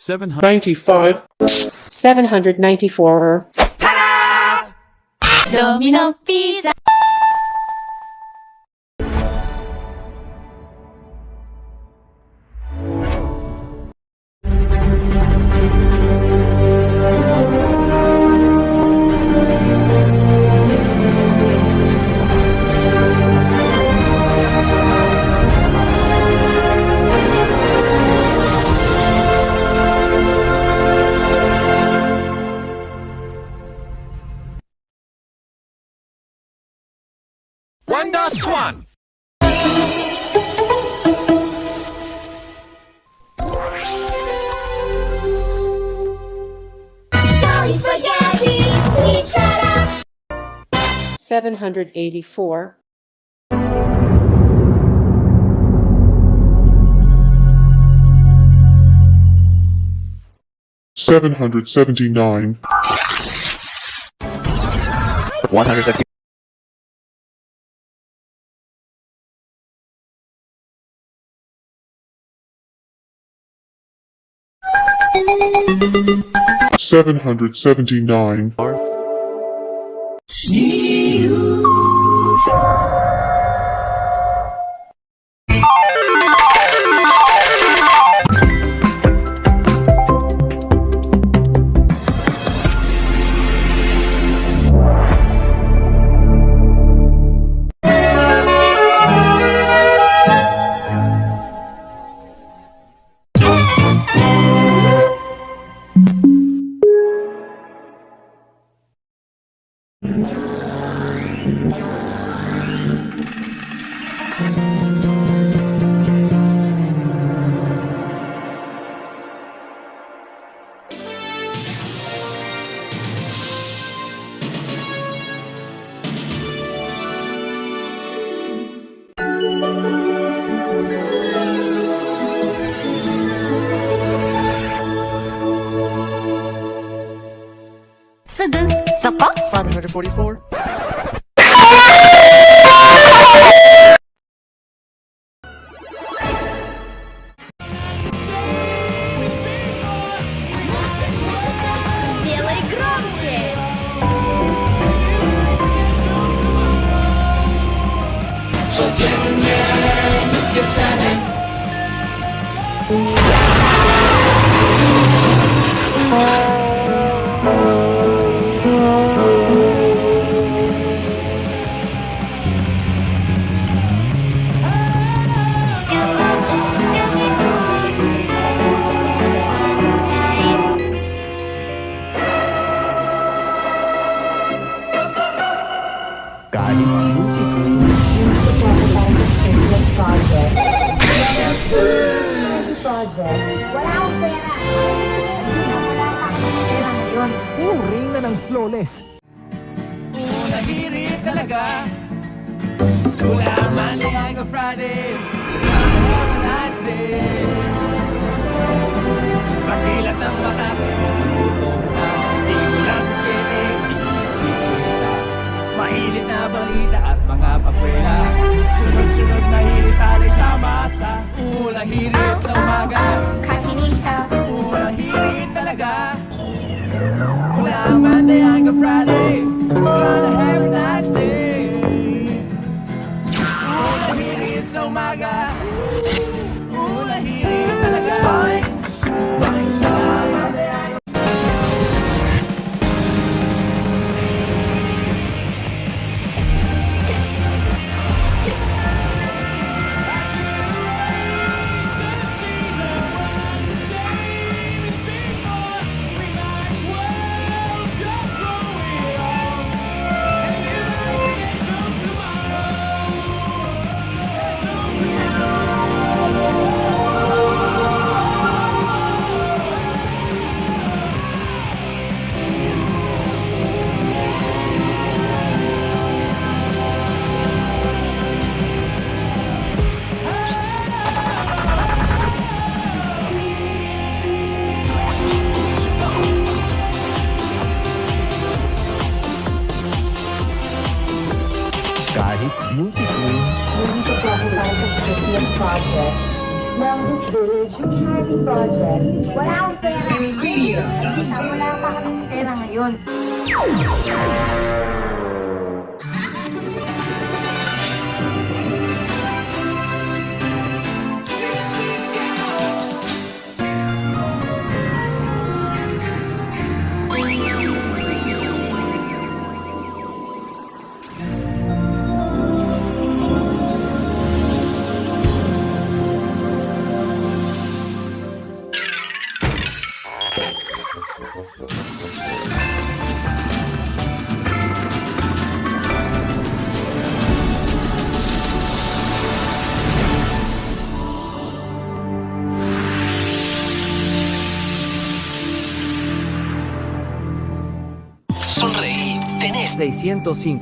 795, 794. Domino Pizza. Wonder Swan! Dolly Spaghetti, sweet soda. 784. 779, 170. 779, Sapa? 544. Делай громче. Wala akong pera. Wala pa akong pera ngayon. Ring na ng flawless. Nahirit talaga. Wala Monday hanggang Friday. Nice day. Pakilat ng Makati. Di ko lang kinig. Mahilit na balita at mga pakwela. Sunod-sunod na hirit alay sa masa. Hirit na umaga. Kasinita. Hirit talaga. Wala Monday hanggang Friday. Wala na every night day. Hirit sa umaga. Hirit talaga. Kahit beauty queen, Nandito po ako para sa Christmas project. ng Village Charity Project. Wala akong pera. Wala pa kaming pera ngayon. Sonreí, tenés 605.